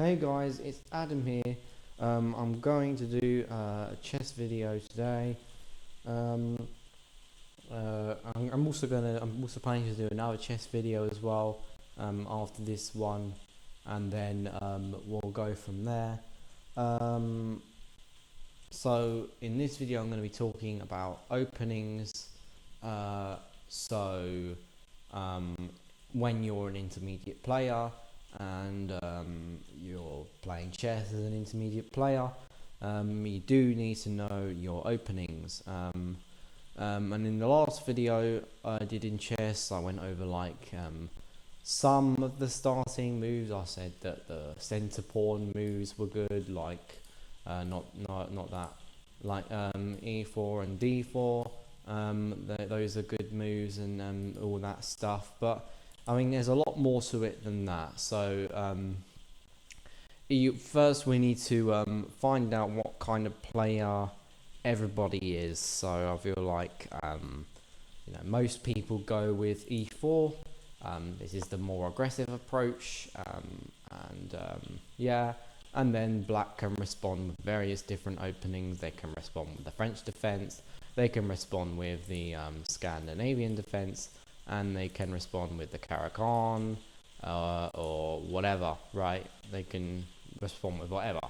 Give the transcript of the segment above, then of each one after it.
Hey guys, it's Adam here. I'm going to do a chess video today. Um, I'm also planning to do another chess video as well after this one, and then we'll go from there. Um, so in this video, I'm going to be talking about openings. Uh, so um, when you're an intermediate player and you're playing chess as an intermediate player, you do need to know your openings. And in the last video I did in chess, I went over some of the starting moves. I said that the center pawn moves were good, not that, e4 and d4. Those are good moves and all that stuff, but I mean there's a lot more to it than that. So first we need to find out what kind of player everybody is. So I feel like most people go with e4. This is the more aggressive approach, and then black can respond with various different openings. They can respond with the French defense, they can respond with the Scandinavian defense, and they can respond with the Caracan or whatever, right? They can respond with whatever,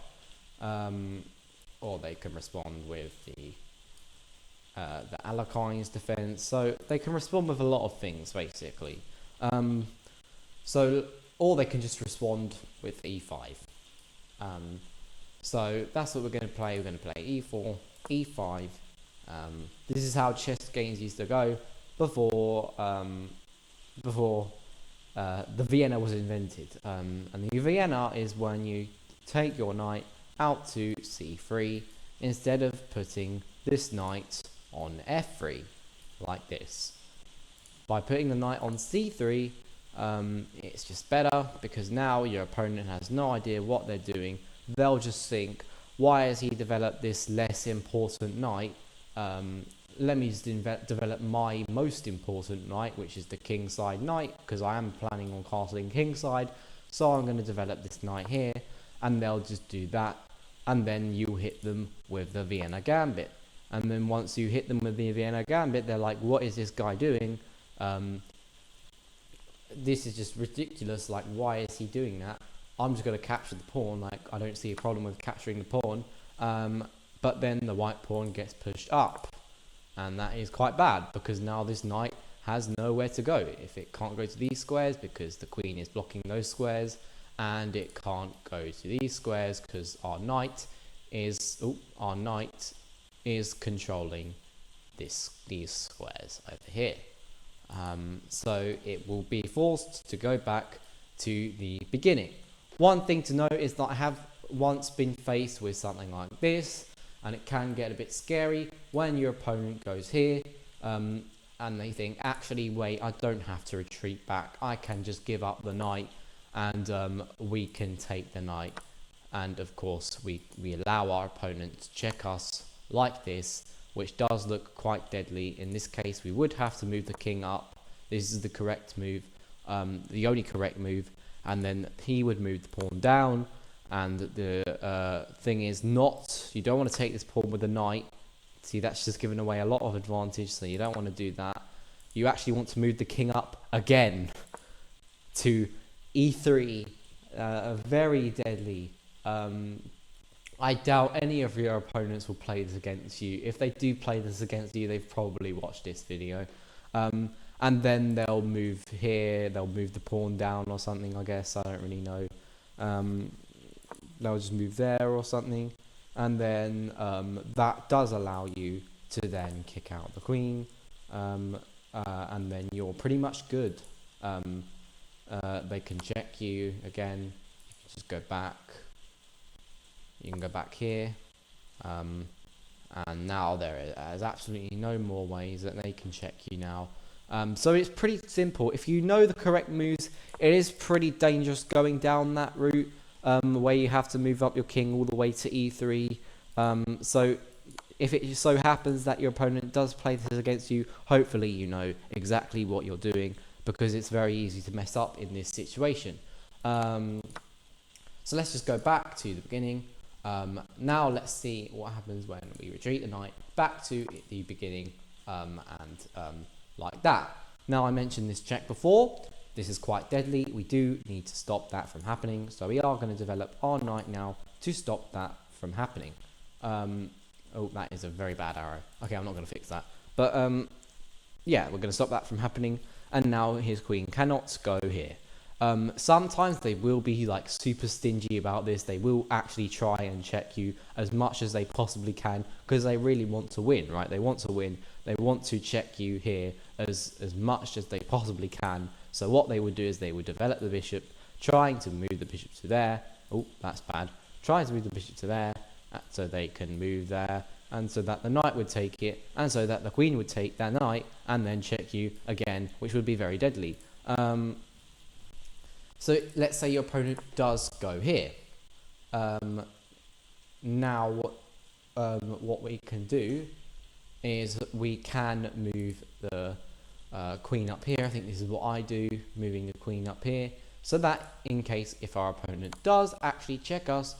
or they can respond with the Alekhines defense. So they can respond with a lot of things basically. Or they can just respond with e5. So that's what we're going to play. We're going to play e4, e5. This is how chess games used to go before the Vienna was invented. And the Vienna is when you take your knight out to c3 instead of putting this knight on f3 like this. By putting the knight on c3, it's just better because now your opponent has no idea what they're doing. They'll just think, why has he developed this less important knight? Let me just develop my most important knight, which is the kingside knight, because I am planning on castling kingside. So I'm going to develop this knight here, and they'll just do that. And then you hit them with the Vienna Gambit. And then once you hit them with the Vienna Gambit, they're like, what is this guy doing? This is just ridiculous. Like, why is he doing that? I'm just going to capture the pawn. Like, I don't see a problem with capturing the pawn. But then the white pawn gets pushed up. And that is quite bad because now this knight has nowhere to go. If it can't go to these squares because the queen is blocking those squares, and it can't go to these squares because our knight is controlling these squares over here. So it will be forced to go back to the beginning. One thing to note is that I have once been faced with something like this, and it can get a bit scary when your opponent goes here and they think, actually wait, I don't have to retreat back, I can just give up the knight and we can take the knight. And of course we allow our opponent to check us like this, which does look quite deadly. In this case we would have to move the king up. This is the correct move, the only correct move, and then he would move the pawn down. And the thing is, you don't want to take this pawn with the knight. See, that's just giving away a lot of advantage, so you don't want to do that. You actually want to move the king up again to e3, very deadly. I doubt any of your opponents will play this against you. If they do play this against you, they've probably watched this video. And then they'll move here, they'll move the pawn down or something, I guess, I don't really know. They'll just move there or something, and then that does allow you to then kick out the queen, and then you're pretty much good. They can check you again. You can just go back. You can go back here, and now there is absolutely no more ways that they can check you now. So it's pretty simple. If you know the correct moves, it is pretty dangerous going down that route. Where you have to move up your king all the way to e3. So if it so happens that your opponent does play this against you, hopefully you know exactly what you're doing, because it's very easy to mess up in this situation. So let's just go back to the beginning. Now let's see what happens when we retreat the knight back to the beginning, like that. Now I mentioned this check before. This is quite deadly. We do need to stop that from happening. So we are going to develop our knight now to stop that from happening. Oh, that is a very bad arrow. Okay, I'm not going to fix that. But yeah, we're going to stop that from happening. And now his queen cannot go here. Sometimes they will be like super stingy about this. They will actually try and check you as much as they possibly can because they really want to win, right? They want to win. They want to check you here as much as they possibly can. So what they would do is they would develop the bishop, trying to move the bishop to there. Oh, that's bad. Trying to move the bishop to there so they can move there, and so that the knight would take it, and so that the queen would take that knight and then check you again, which would be very deadly. So let's say your opponent does go here. Now what we can do is we can move the queen up here. I think this is what I do, moving the queen up here, so that in case if our opponent does actually check us,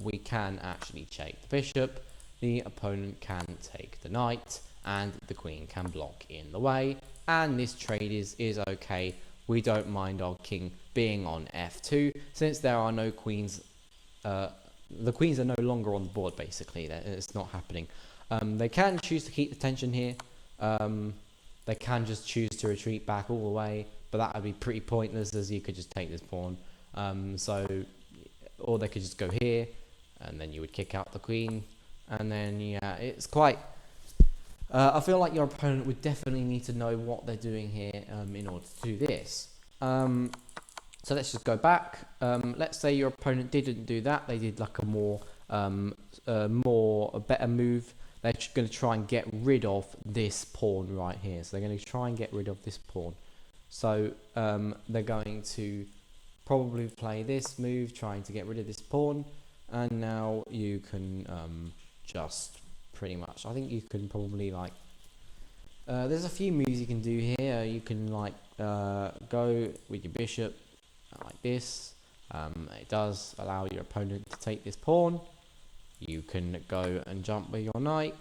we can actually take the bishop, the opponent can take the knight, and the queen can block in the way, and this trade is okay. We don't mind our king being on f2 since there are no queens. The queens are no longer on the board, basically. It's not happening. They can choose to keep the tension here. They can just choose to retreat back all the way, but that would be pretty pointless as you could just take this pawn. Or they could just go here, and then you would kick out the queen, and then yeah, it's quite. I feel like your opponent would definitely need to know what they're doing here in order to do this. So let's just go back. Let's say your opponent didn't do that. They did like a better move. They're going to try and get rid of this pawn right here. So they're going to try and get rid of this pawn. So they're going to probably play this move, trying to get rid of this pawn. And now you can just pretty much, I think you can probably like, there's a few moves you can do here. You can like go with your bishop like this. It does allow your opponent to take this pawn. You can go and jump with your knight,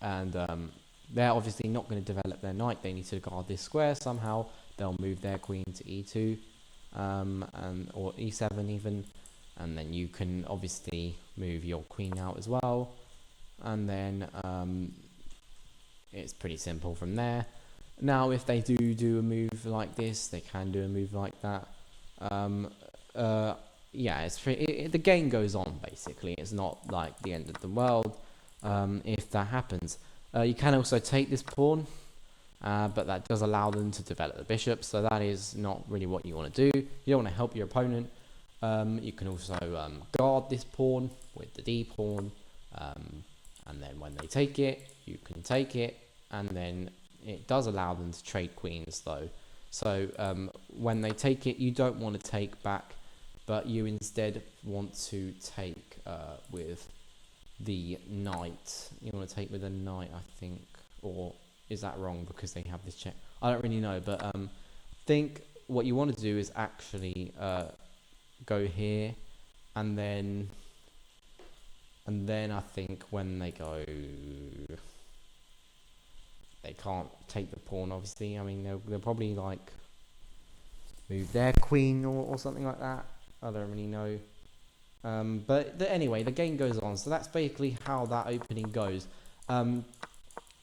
and they're obviously not going to develop their knight. They need to guard this square somehow. They'll move their queen to e2, or e7 even, and then you can obviously move your queen out as well, and then it's pretty simple from there. Now if they do a move like this, they can do a move like that. Yeah, the game goes on basically. It's not like the end of the world if that happens. You can also take this pawn, but that does allow them to develop the bishop, so that is not really what you want to do. You don't want to help your opponent. You can also guard this pawn with the d pawn, and then when they take it, you can take it, and then it does allow them to trade queens though. So when they take it, you don't want to take back, but you instead want to take with the knight. You want to take with a knight, I think, or is that wrong because they have this check? I don't really know, but I think what you want to do is actually go here, and then I think when they go, they can't take the pawn, obviously. I mean, they'll probably like move their queen or something like that. I don't really know. But anyway, the game goes on. So that's basically how that opening goes.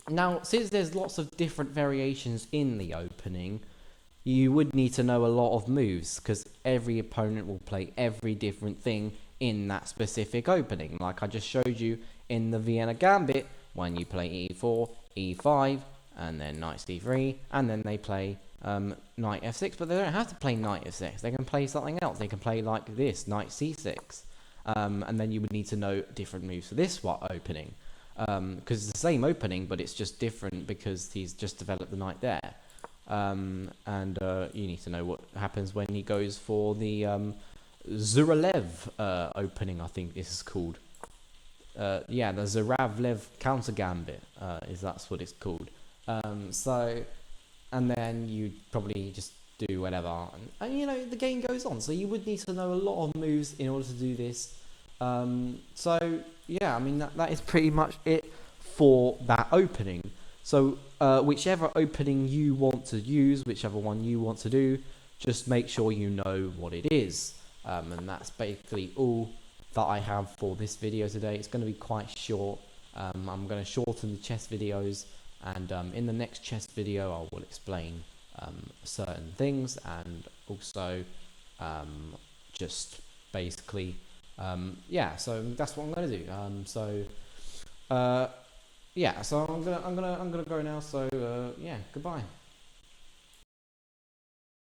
Now, since there's lots of different variations in the opening, you would need to know a lot of moves because every opponent will play every different thing in that specific opening. Like I just showed you in the Vienna Gambit, when you play e4, e5, and then knight c3, and then they play knight f6, but they don't have to play knight f6. They can play something else. They can play like this, knight c6, and then you would need to know different moves for this opening, because it's the same opening, but it's just different because he's just developed the knight there, and you need to know what happens when he goes for the Zuralev opening, I think this is called. Yeah, the Zuravlev counter gambit, that's what it's called. So, and then you probably just do whatever, and you know the game goes on. So you would need to know a lot of moves in order to do this. So yeah, I mean that is pretty much it for that opening. So whichever opening you want to use, whichever one you want to do, just make sure you know what it is. And that's basically all that I have for this video today. It's going to be quite short. I'm going to shorten the chess videos, and in the next chess video I will explain certain things, and also just basically yeah, so that's what I'm going to do. Yeah, so I'm gonna go now, so yeah, goodbye.